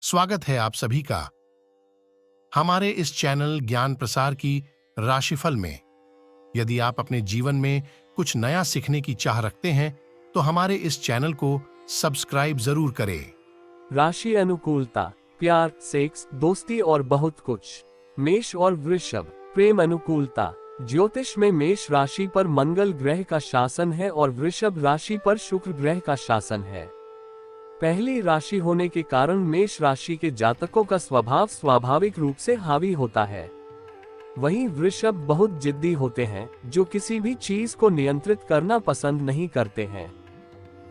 स्वागत है आप सभी का हमारे इस चैनल ज्ञान प्रसार की राशिफल में। यदि आप अपने जीवन में कुछ नया सीखने की चाह रखते हैं तो हमारे इस चैनल को सब्सक्राइब जरूर करें। राशि अनुकूलता, प्यार, सेक्स, दोस्ती और बहुत कुछ। मेष और वृषभ। प्रेम अनुकूलता। ज्योतिष में मेष राशि पर मंगल ग्रह का शासन है और वृषभ राशि पर शुक्र ग्रह का शासन है। पहली राशि होने के कारण मेष राशि के जातकों का स्वभाव स्वाभाविक रूप से हावी होता है। वहीं वृषभ बहुत जिद्दी होते हैं, जो किसी भी चीज को नियंत्रित करना पसंद नहीं करते हैं।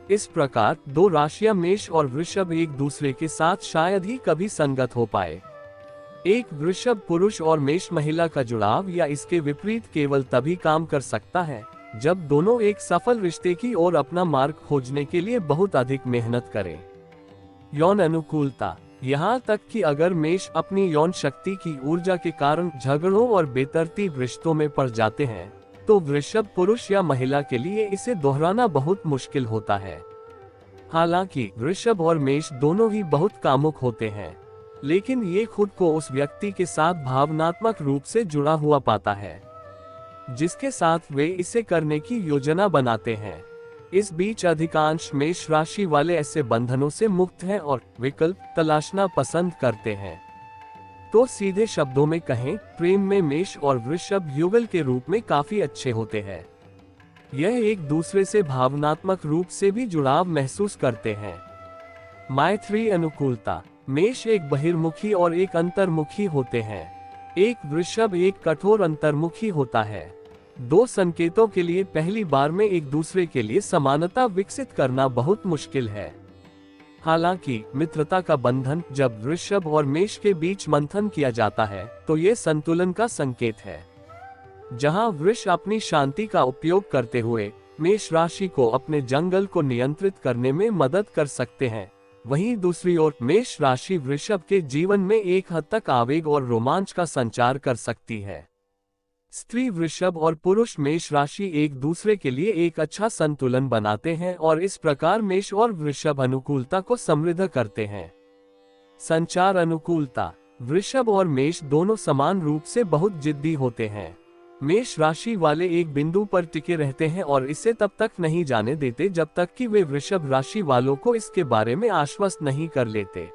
इस प्रकार दो राशियां मेष और वृषभ एक दूसरे के साथ शायद ही कभी संगत हो पाए। एक वृषभ पुरुष और मेष महिला का जुड़ाव या इसके विपरीत केवल तभी काम कर सकता है जब दोनों एक सफल रिश्ते की ओर अपना मार्ग खोजने के लिए बहुत अधिक मेहनत करें। यौन अनुकूलता। यहाँ तक कि अगर मेष अपनी यौन शक्ति की ऊर्जा के कारण झगड़ों और बेतरतीब रिश्तों में पड़ जाते हैं तो वृषभ पुरुष या महिला के लिए इसे दोहराना बहुत मुश्किल होता है। हालांकि वृषभ और मेष दोनों ही बहुत कामुक होते हैं, लेकिन ये खुद को उस व्यक्ति के साथ भावनात्मक रूप से जुड़ा हुआ पाता है जिसके साथ वे इसे करने की योजना बनाते हैं। इस बीच अधिकांश मेष राशि वाले ऐसे बंधनों से मुक्त हैं और विकल्प तलाशना पसंद करते हैं। तो सीधे शब्दों में कहें, प्रेम में मेष और वृषभ युगल के रूप में काफी अच्छे होते हैं। यह एक दूसरे से भावनात्मक रूप से भी जुड़ाव महसूस करते हैं। मैत्री अनुकूलता। मेष एक बहिर्मुखी और एक अंतर्मुखी होते हैं। एक वृषभ एक कठोर अंतर्मुखी होता है। दो संकेतों के लिए पहली बार में एक दूसरे के लिए समानता विकसित करना बहुत मुश्किल है। हालांकि मित्रता का बंधन जब वृषभ और मेष के बीच मंथन किया जाता है तो ये संतुलन का संकेत है। जहां वृष अपनी शांति का उपयोग करते हुए मेष राशि को अपने जंगल को नियंत्रित करने में मदद कर सकते हैं, वहीं दूसरी ओर मेष राशि वृषभ के जीवन में एक हद तक आवेग और रोमांच का संचार कर सकती है। स्त्री वृषभ और पुरुष मेष राशि एक दूसरे के लिए एक अच्छा संतुलन बनाते हैं और इस प्रकार मेष और वृषभ अनुकूलता को समृद्ध करते हैं। संचार अनुकूलता। वृषभ और मेष दोनों समान रूप से बहुत जिद्दी होते हैं। मेष राशि वाले एक बिंदु पर टिके रहते हैं और इसे तब तक नहीं जाने देते जब तक कि वे वृषभ राशि वालों को इसके बारे में आश्वस्त नहीं कर लेते।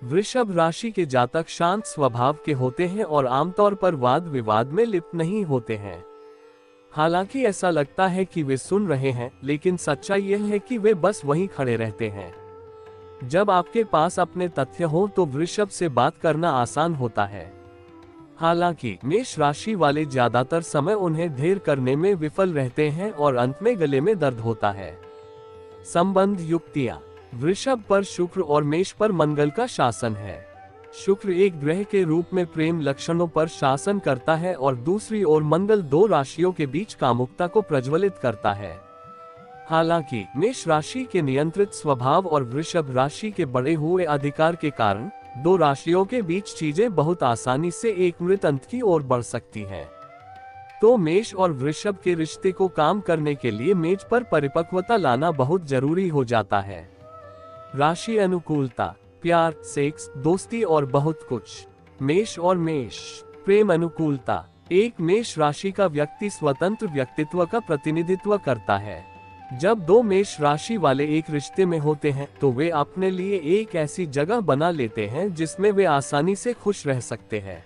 वृषभ राशि के जातक शांत स्वभाव के होते हैं और आमतौर पर वाद विवाद में लिप्त नहीं होते हैं। हालांकि ऐसा लगता है कि वे सुन रहे हैं, लेकिन सच्चाई यह है कि वे बस वहीं खड़े रहते हैं। जब आपके पास अपने तथ्य हो तो वृषभ से बात करना आसान होता है। हालांकि मेष राशि वाले ज्यादातर समय उन्हें धैर्य करने में विफल रहते हैं और अंत में गले में दर्द होता है। संबंध युक्तियां। वृषभ पर शुक्र और मेष पर मंगल का शासन है। शुक्र एक ग्रह के रूप में प्रेम लक्षणों पर शासन करता है और दूसरी ओर मंगल दो राशियों के बीच कामुकता को प्रज्वलित करता है। हालांकि मेष राशि के नियंत्रित स्वभाव और वृषभ राशि के बढ़े हुए अधिकार के कारण दो राशियों के बीच चीजें बहुत आसानी से एक मृत अंत की ओर बढ़ सकती हैं। तो मेष और वृषभ के रिश्ते को काम करने के लिए मेज पर परिपक्वता लाना बहुत जरूरी हो जाता है। राशि अनुकूलता। प्यार, सेक्स, दोस्ती और बहुत कुछ। मेष और मेष। प्रेम अनुकूलता। एक मेष राशि का व्यक्ति स्वतंत्र व्यक्तित्व का प्रतिनिधित्व करता है। जब दो मेष राशि वाले एक रिश्ते में होते हैं तो वे अपने लिए एक ऐसी जगह बना लेते हैं जिसमें वे आसानी से खुश रह सकते हैं।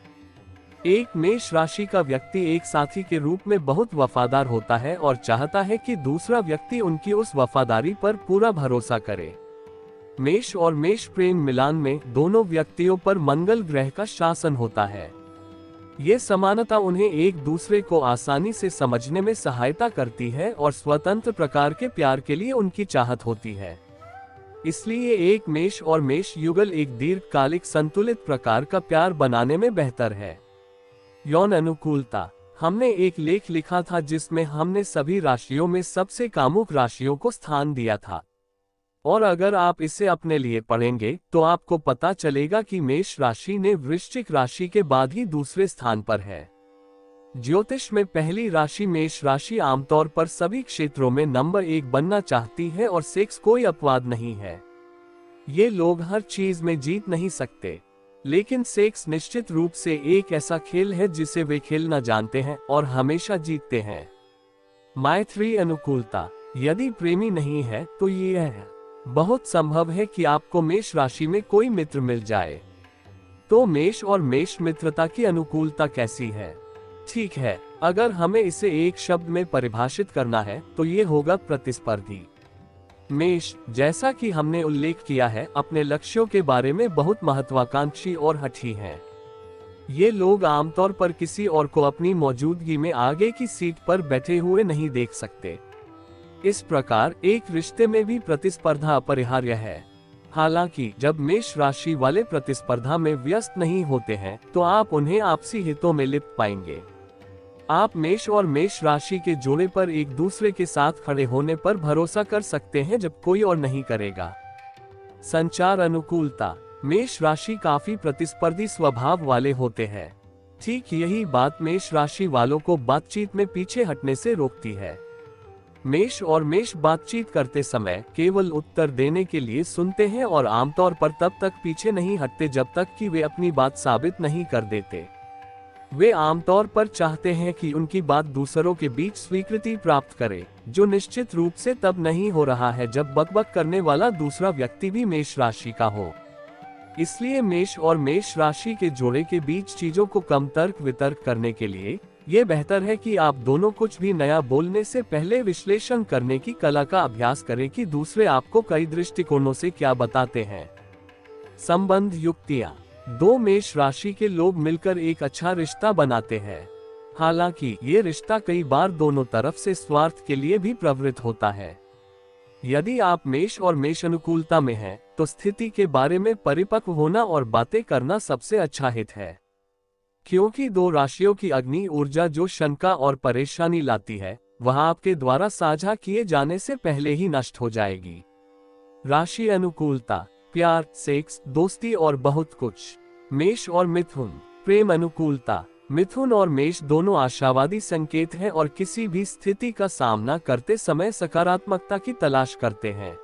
एक मेष राशि का व्यक्ति एक साथी के रूप में बहुत वफादार होता है और चाहता है कि दूसरा व्यक्ति उनकी उस वफादारी पर पूरा भरोसा करे। मेष और मेष प्रेम मिलान में दोनों व्यक्तियों पर मंगल ग्रह का शासन होता है। ये समानता उन्हें एक दूसरे को आसानी से समझने में सहायता करती है और स्वतंत्र प्रकार के प्यार के लिए उनकी चाहत होती है। इसलिए एक मेष और मेष युगल एक दीर्घकालिक संतुलित प्रकार का प्यार बनाने में बेहतर है। यौन अनुकूलता। हमने एक लेख लिखा था जिसमें हमने सभी राशियों में सबसे कामुक राशियों को स्थान दिया था, और अगर आप इसे अपने लिए पढ़ेंगे तो आपको पता चलेगा कि मेष राशि ने वृश्चिक राशि के बाद ही दूसरे स्थान पर है। ज्योतिष में पहली राशि मेष राशि आमतौर पर सभी क्षेत्रों में नंबर 1 बनना चाहती है और सेक्स कोई अपवाद नहीं है। ये लोग हर चीज में जीत नहीं सकते, लेकिन सेक्स निश्चित रूप से एक ऐसा खेल है जिसे वे खेलना जानते हैं और हमेशा जीतते हैं। मैत्री अनुकूलता। यदि प्रेमी नहीं है तो ये है बहुत संभव है कि आपको मेष राशि में कोई मित्र मिल जाए। तो मेष और मेष मित्रता की अनुकूलता कैसी है? ठीक है, अगर हमें इसे एक शब्द में परिभाषित करना है तो ये होगा प्रतिस्पर्धी। मेष, जैसा कि हमने उल्लेख किया है, अपने लक्ष्यों के बारे में बहुत महत्वाकांक्षी और हठी हैं। ये लोग आमतौर पर किसी और को अपनी मौजूदगी में आगे की सीट पर बैठे हुए नहीं देख सकते। इस प्रकार एक रिश्ते में भी प्रतिस्पर्धा अपरिहार्य है। हालांकि जब मेष राशि वाले प्रतिस्पर्धा में व्यस्त नहीं होते हैं तो आप उन्हें आपसी हितों में लिप्त पाएंगे। आप मेष और मेष राशि के जोड़े पर एक दूसरे के साथ खड़े होने पर भरोसा कर सकते हैं जब कोई और नहीं करेगा। संचार अनुकूलता। मेष राशि काफी प्रतिस्पर्धी स्वभाव वाले होते हैं। ठीक यही बात मेष राशि वालों को बातचीत में पीछे हटने से रोकती है। मेष और मेष बातचीत करते समय केवल उत्तर देने के लिए सुनते हैं और आमतौर पर तब तक पीछे नहीं हटते जब तक कि वे अपनी बात साबित नहीं कर देते। वे आमतौर पर चाहते हैं कि उनकी बात दूसरों के बीच स्वीकृति प्राप्त करे, जो निश्चित रूप से तब नहीं हो रहा है जब बकबक करने वाला दूसरा व्यक्ति भी मेष राशि का हो। इसलिए मेष और मेष राशि के जोड़े के बीच चीजों को कम तर्क वितर्क करने के लिए ये बेहतर है कि आप दोनों कुछ भी नया बोलने से पहले विश्लेषण करने की कला का अभ्यास करें कि दूसरे आपको कई दृष्टिकोणों से क्या बताते हैं। संबंध युक्तियां। दो मेष राशि के लोग मिलकर एक अच्छा रिश्ता बनाते हैं। हालांकि ये रिश्ता कई बार दोनों तरफ से स्वार्थ के लिए भी प्रवृत्त होता है। यदि आप मेष और मेष अनुकूलता में हैं, तो स्थिति के बारे में परिपक्व होना और बातें करना सबसे अच्छा हित है, क्योंकि दो राशियों की अग्नि ऊर्जा जो शंका और परेशानी लाती है, वह आपके द्वारा साझा किए जाने से पहले ही नष्ट हो जाएगी। राशि अनुकूलता। प्यार, सेक्स, दोस्ती और बहुत कुछ। मेष और मिथुन। प्रेम अनुकूलता। मिथुन और मेष दोनों आशावादी संकेत हैं और किसी भी स्थिति का सामना करते समय सकारात्मकता की तलाश करते हैं।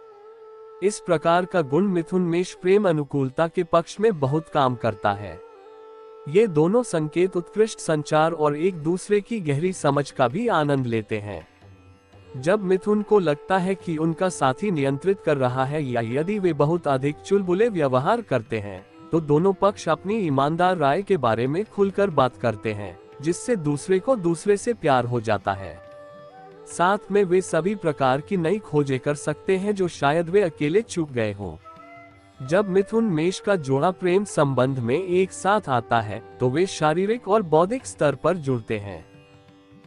इस प्रकार का गुण मिथुन मेष प्रेम अनुकूलता के पक्ष में बहुत काम करता है। ये दोनों संकेत उत्कृष्ट संचार और एक दूसरे की गहरी समझ का भी आनंद लेते हैं। जब मिथुन को लगता है कि उनका साथी नियंत्रित कर रहा है या यदि वे बहुत अधिक चुलबुले व्यवहार करते हैं, तो दोनों पक्ष अपनी ईमानदार राय के बारे में खुलकर बात करते हैं, जिससे दूसरे को दूसरे से प्यार हो जाता है। साथ में वे सभी प्रकार की नई खोजें कर सकते हैं जो शायद वे अकेले चूक गए हों। जब मिथुन मेष का जोड़ा प्रेम संबंध में एक साथ आता है, तो वे शारीरिक और बौद्धिक स्तर पर जुड़ते हैं।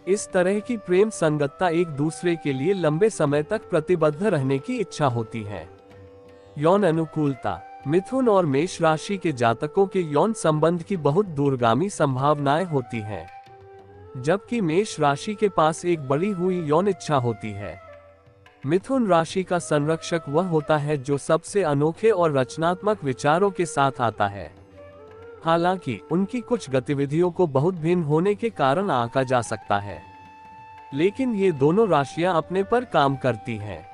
इस तरह की प्रेम संगतता एक दूसरे के लिए लंबे समय तक प्रतिबद्ध रहने की इच्छा होती है। यौन अनुकूलता। मिथुन और मेष राशि के जातकों के यौन संबंध की बहुत दूरगामी संभावनाएं होती हैं, जबकि मेष राशि के पास एक बढ़ी हुई यौन इच्छा होती है। मिथुन राशि का संरक्षक वह होता है जो सबसे अनोखे और रचनात्मक विचारों के साथ आता है। हालांकि उनकी कुछ गतिविधियों को बहुत भिन्न होने के कारण आंका जा सकता है, लेकिन ये दोनों राशियां अपने पर काम करती हैं।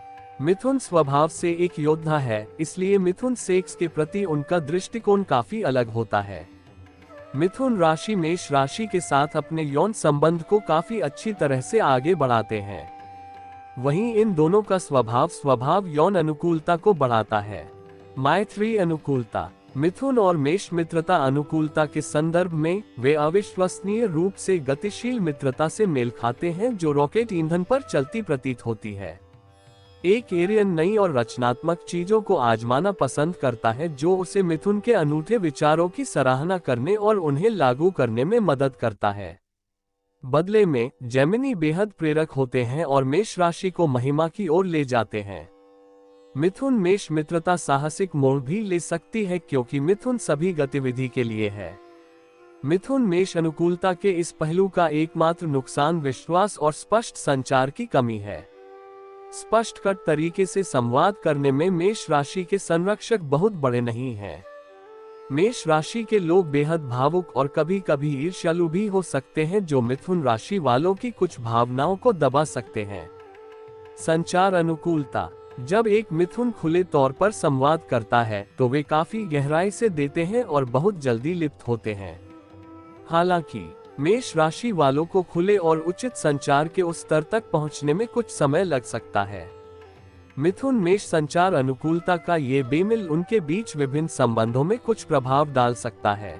मिथुन स्वभाव से एक योद्धा है, इसलिए मिथुन सेक्स के प्रति उनका दृष्टिकोण काफी अलग होता है। मिथुन राशि मेष राशि के साथ अपने यौन संबंध को काफी अच्छी तरह से आगे बढ़ाते हैं। वहीं इन दोनों का स्वभाव यौन अनुकूलता को बढ़ाता है। मैत्री अनुकूलता। मिथुन और मेष मित्रता अनुकूलता के संदर्भ में वे अविश्वसनीय रूप से गतिशील मित्रता से मेल खाते हैं जो रॉकेट ईंधन पर चलती प्रतीत होती है। एक एरियन नई और रचनात्मक चीजों को आजमाना पसंद करता है जो उसे मिथुन के अनूठे विचारों की सराहना करने और उन्हें लागू करने में मदद करता है। बदले में जेमिनी बेहद प्रेरक होते हैं और मेष राशि को महिमा की ओर ले जाते हैं। मिथुन मेष मित्रता साहसिक मोड़ भी ले सकती है क्योंकि मिथुन सभी गतिविधि के लिए है। मिथुन मेष अनुकूलता के इस पहलू का एकमात्र नुकसान विश्वास और स्पष्ट संचार की कमी है। स्पष्ट कट तरीके से संवाद करने में मेष राशि के संरक्षक बहुत बड़े नहीं हैं। मेष राशि के लोग बेहद भावुक और कभी कभी ईर्ष्यालु भी हो सकते हैं जो मिथुन राशि वालों की कुछ भावनाओं को दबा सकते हैं। संचार अनुकूलता। जब एक मिथुन खुले तौर पर संवाद करता है तो वे काफी गहराई से देते हैं और बहुत जल्दी लिप्त होते हैं। हालांकि मेष राशि वालों को खुले और उचित संचार के उस स्तर तक पहुंचने में कुछ समय लग सकता है। मिथुन मेष संचार अनुकूलता का ये बेमेल उनके बीच विभिन्न संबंधों में कुछ प्रभाव डाल सकता है।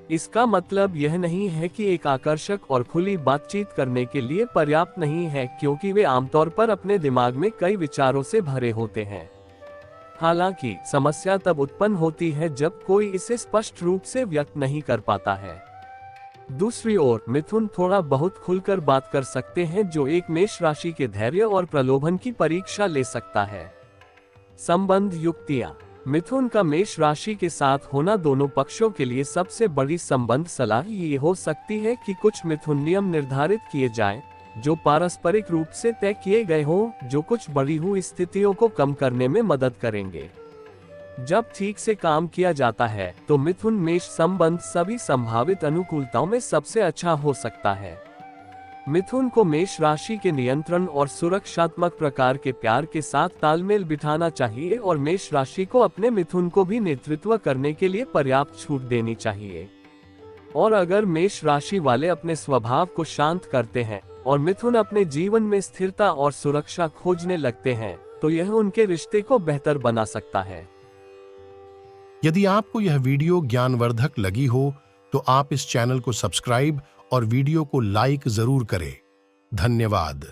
इसका मतलब यह नहीं है कि एक आकर्षक और खुली बातचीत करने के लिए पर्याप्त नहीं है, क्योंकि वे आमतौर पर अपने दिमाग में कई विचारों से भरे होते हैं। हालांकि समस्या तब उत्पन्न होती है जब कोई इसे स्पष्ट रूप से व्यक्त नहीं कर पाता है। दूसरी ओर मिथुन थोड़ा बहुत खुलकर बात कर सकते हैं, जो एक मेष राशि के धैर्य और प्रलोभन की परीक्षा ले सकता है। संबंध युक्तियां। मिथुन का मेष राशि के साथ होना दोनों पक्षों के लिए सबसे बड़ी संबंध सलाह ये हो सकती है कि कुछ मिथुन नियम निर्धारित किए जाएं, जो पारस्परिक रूप से तय किए गए हों, जो कुछ बढ़ी हुई स्थितियों को कम करने में मदद करेंगे। जब ठीक से काम किया जाता है तो मिथुन मेष संबंध सभी संभावित अनुकूलताओं में सबसे अच्छा हो सकता है। मिथुन को मेष राशि के नियंत्रण और सुरक्षात्मक प्रकार के प्यार के साथ तालमेल बिठाना चाहिए और मेष राशि को अपने मिथुन को भी नेतृत्व करने के लिए पर्याप्त छूट देनी चाहिए। और अगर मेष राशि वाले अपने स्वभाव को शांत करते हैं और मिथुन अपने जीवन में स्थिरता और सुरक्षा खोजने लगते हैं, तो यह उनके रिश्ते को बेहतर बना सकता है। यदि आपको यह वीडियो ज्ञानवर्धक लगी हो तो आप इस चैनल को सब्सक्राइब और वीडियो को लाइक जरूर करें। धन्यवाद।